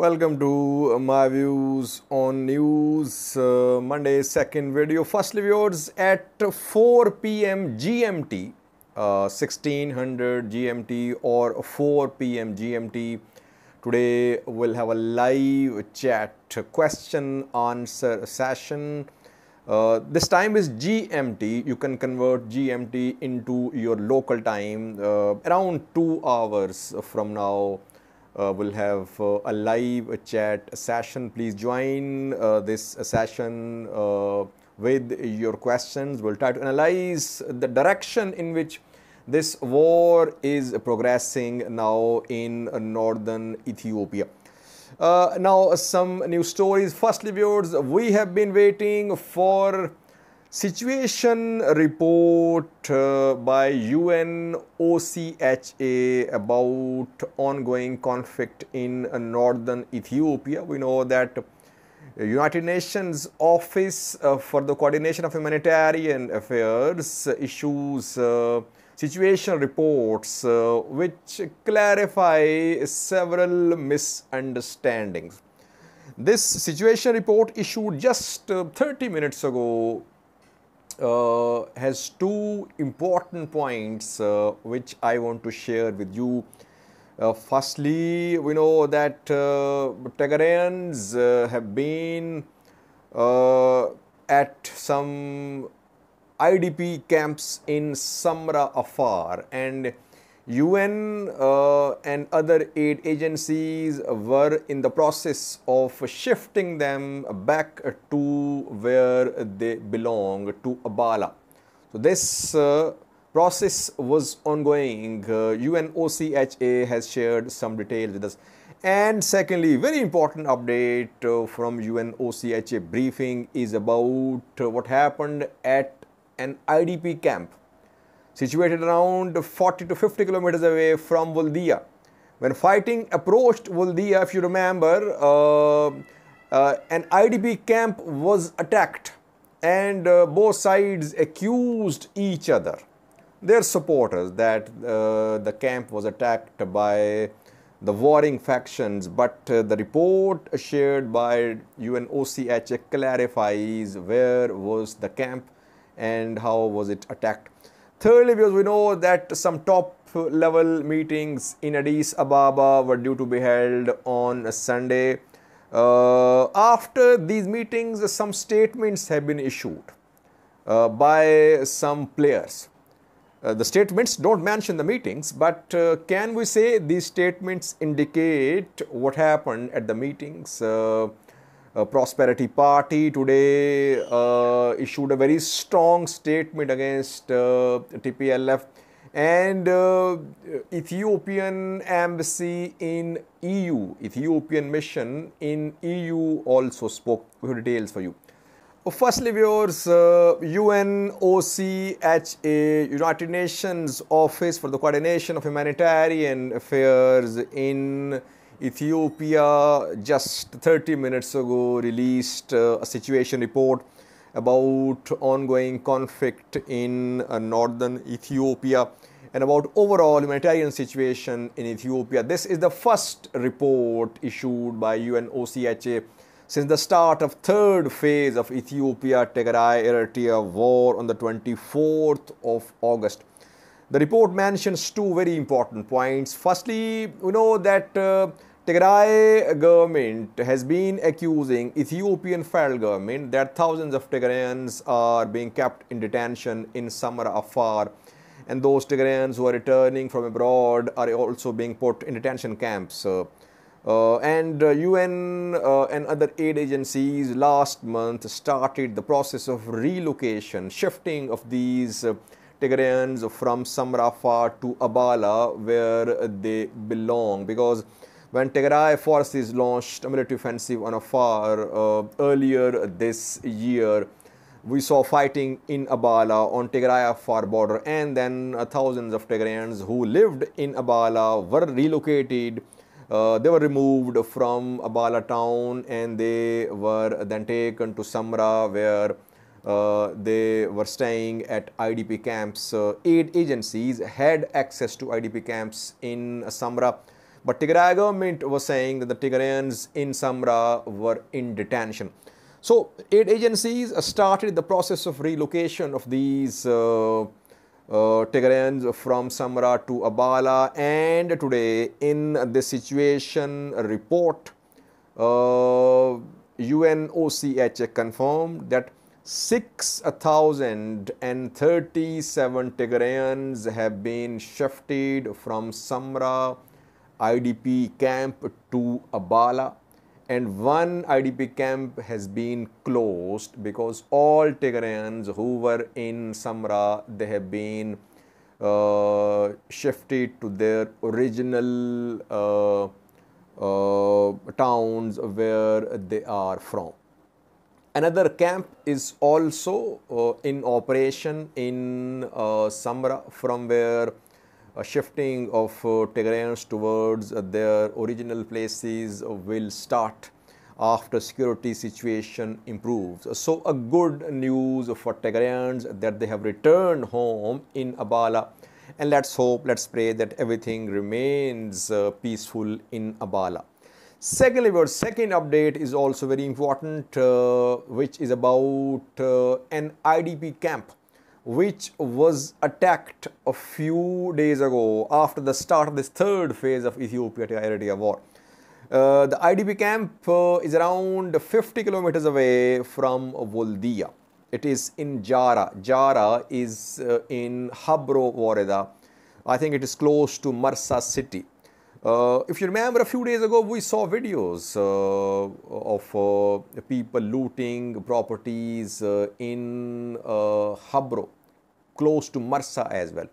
Welcome to my views on news Monday second video. Firstly, viewers, at 4 p.m. GMT, 1600 GMT or 4 p.m. GMT, today we'll have a live chat question answer session. This time is GMT. You can convert GMT into your local time. Around 2 hours from now, we'll have a live chat session. Please join this session with your questions. We'll try to analyze the direction in which this war is progressing now in northern Ethiopia. Now, some news stories. Firstly, viewers, we have been waiting for situation report by UNOCHA about ongoing conflict in northern Ethiopia. We know that United Nations Office for the Coordination of Humanitarian Affairs issues situation reports which clarify several misunderstandings. This situation report issued just 30 minutes ago has two important points which I want to share with you. Firstly, we know that Tigrayans have been at some IDP camps in Samra Afar, and UN and other aid agencies were in the process of shifting them back to where they belong, to Abala. So this process was ongoing. UNOCHA has shared some details with us. And secondly, very important update from UNOCHA briefing is about what happened at an IDP camp situated around 40 to 50 kilometers away from Waldia. When fighting approached Waldia, if you remember, an IDP camp was attacked, and both sides accused each other, their supporters, that the camp was attacked by the warring factions. But the report shared by UNOCHA clarifies where was the camp and how was it attacked. Thirdly, because we know that some top level meetings in Addis Ababa were due to be held on Sunday. After these meetings, some statements have been issued by some players. The statements don't mention the meetings, but can we say these statements indicate what happened at the meetings? Prosperity Party today issued a very strong statement against TPLF, and Ethiopian embassy in EU, Ethiopian mission in EU also spoke. We have details for you. Firstly, viewers, UNOCHA, United Nations Office for the Coordination of Humanitarian Affairs in Ethiopia, just 30 minutes ago released a situation report about ongoing conflict in northern Ethiopia and about overall humanitarian situation in Ethiopia. This is the first report issued by UNOCHA since the start of third phase of Ethiopia-Tigray Eritrea war on the 24th of August. The report mentions two very important points. Firstly, we know that Tigray government has been accusing Ethiopian federal government that thousands of Tigrayans are being kept in detention in Samra Afar, and those Tigrayans who are returning from abroad are also being put in detention camps. And UN and other aid agencies last month started the process of relocation, shifting of these Tigrayans from Samra Afar to Abala, where they belong. Because when Tigray forces launched a military offensive on Afar earlier this year, we saw fighting in Abala on Tigray-Afar border, and then thousands of Tigrayans who lived in Abala were relocated. They were removed from Abala town, and they were then taken to Samra, where they were staying at IDP camps. Aid agencies had access to IDP camps in Samra, But Tigray government was saying that the Tigrayans in Samra were in detention. So aid agencies started the process of relocation of these Tigrayans from Samra to Abala, and today in the situation report, UNOCHA confirmed that 6,037 Tigrayans have been shifted from Samra IDP camp to Abala, and one IDP camp has been closed because all Tigrayans who were in Samra, they have been shifted to their original towns where they are from. Another camp is also in operation in Samra, from where shifting of Tigrayans towards their original places will start after security situation improves. So a good news for Tigrayans that they have returned home in Abala, and let's hope, let's pray that everything remains peaceful in Abala. Secondly, our second update is also very important, which is about an IDP camp which was attacked a few days ago after the start of this third phase of Ethiopia-Tigray Eritrea war. The IDP camp is around 50 kilometers away from Voldia. It is in Jara. Jara is in Habro Woreda. I think it is close to Marsa city. If you remember, a few days ago we saw videos of people looting properties in Habro, close to Marsa as well.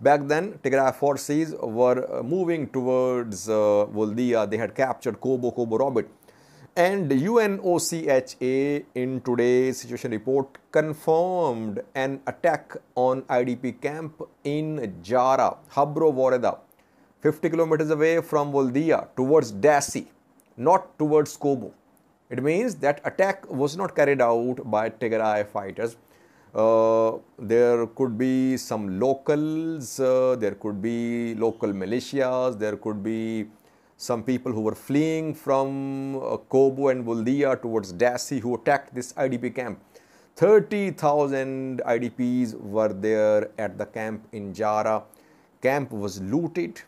Back then, Tigray forces were moving towards Voldia. They had captured Kobo Robert. And UNOCHA in today's situation report confirmed an attack on IDP camp in Jara, Habro Woreda, 50 kilometers away from Voldia, towards Dasi, not towards Kobo. It means that attack was not carried out by Tigray fighters. There could be some locals, there could be local militias, there could be some people who were fleeing from Kobo and Voldia towards Dasi who attacked this IDP camp. 30,000 IDPs were there at the camp in Jara. Camp was looted,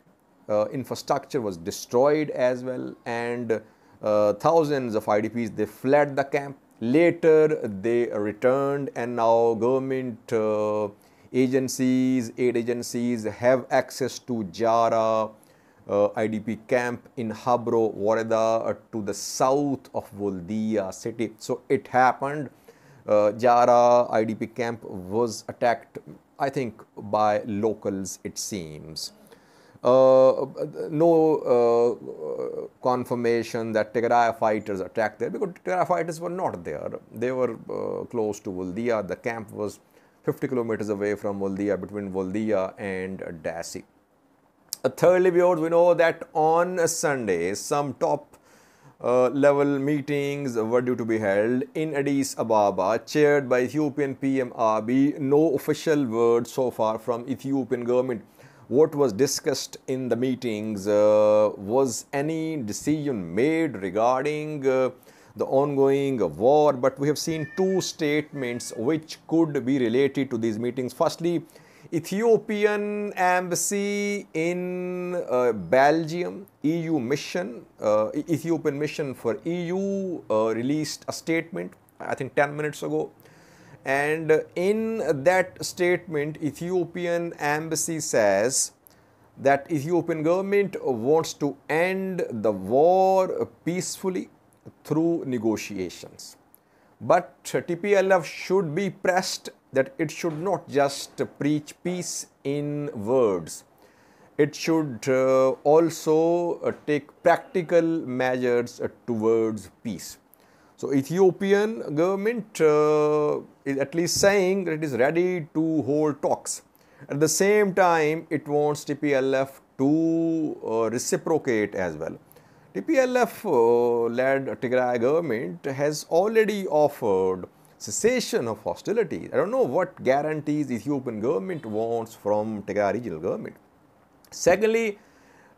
infrastructure was destroyed as well, and thousands of IDPs, they fled the camp. Later they returned, and now government agencies, aid agencies have access to Jara IDP camp in Habro Woreda to the south of Voldia city. So it happened, Jara IDP camp was attacked, I think, by locals, it seems. No confirmation that Tigray fighters attacked there, because Tigray fighters were not there. They were close to Voldia. The camp was 50 kilometers away from Voldia, between Voldia and Dasi. Thirdly, viewers, we know that on Sunday, some top level meetings were due to be held in Addis Ababa, chaired by Ethiopian PM Abiy. No official word so far from Ethiopian government. What was discussed in the meetings? Was any decision made regarding the ongoing war? But we have seen two statements which could be related to these meetings. Firstly, Ethiopian embassy in Belgium, EU mission, Ethiopian mission for EU released a statement, I think 10 minutes ago. And in that statement, Ethiopian embassy says that Ethiopian government wants to end the war peacefully through negotiations. But TPLF should be pressed that it should not just preach peace in words. It should also take practical measures towards peace. So Ethiopian government is at least saying that it is ready to hold talks. At the same time, it wants TPLF to reciprocate as well. TPLF-led Tigray government has already offered cessation of hostilities. I don't know what guarantees Ethiopian government wants from Tigray regional government. Secondly,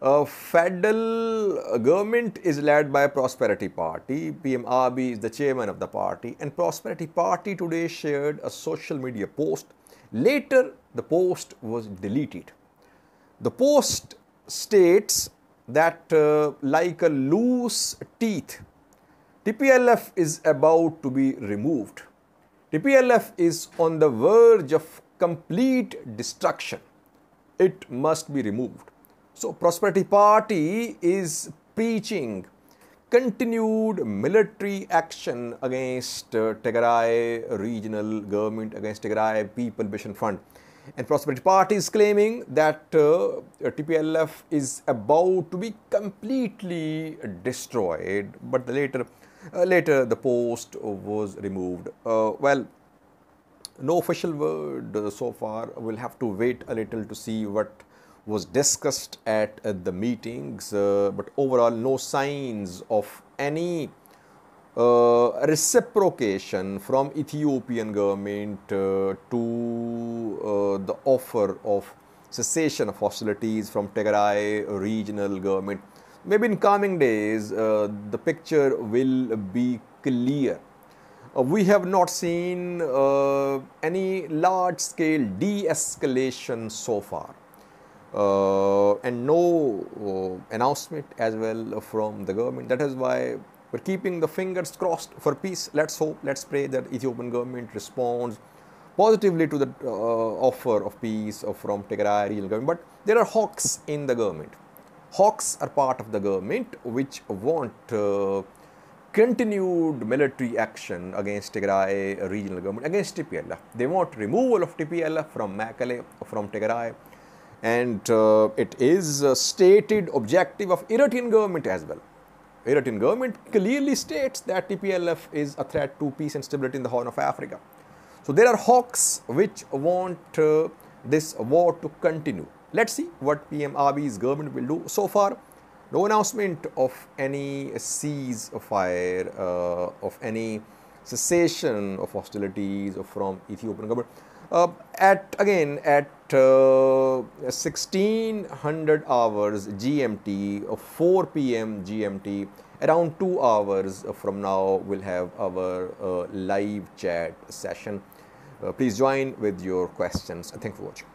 Federal government is led by Prosperity Party. PM Abiy is the chairman of the party, and Prosperity Party today shared a social media post. Later, the post was deleted. The post states that like a loose teeth, TPLF is about to be removed. TPLF is on the verge of complete destruction. It must be removed. So, Prosperity Party is preaching continued military action against Tigray regional government, against Tigray People Liberation Front. And Prosperity Party is claiming that TPLF is about to be completely destroyed, but later the post was removed. Well, no official word so far. We'll have to wait a little to see what was discussed at the meetings, but overall no signs of any reciprocation from Ethiopian government to the offer of cessation of hostilities from Tigray regional government. Maybe in coming days the picture will be clear. We have not seen any large-scale de-escalation so far. And no announcement as well from the government. That is why we're keeping the fingers crossed for peace. Let's hope, let's pray that Ethiopian government responds positively to the offer of peace from Tigray regional government. But there are hawks in the government. Hawks are part of the government which want continued military action against Tigray regional government, against TPLF. They want removal of TPLF from Mekelle, from Tigray. And it is a stated objective of Eritrean government as well. Eritrean government clearly states that TPLF is a threat to peace and stability in the Horn of Africa. So there are hawks which want this war to continue. Let's see what PM Abiy's government will do. So far, no announcement of any ceasefire, of any cessation of hostilities from Ethiopian government. At 1600 hours GMT, 4 p.m. GMT, around 2 hours from now, we'll have our live chat session. Please join with your questions. Thanks for watching.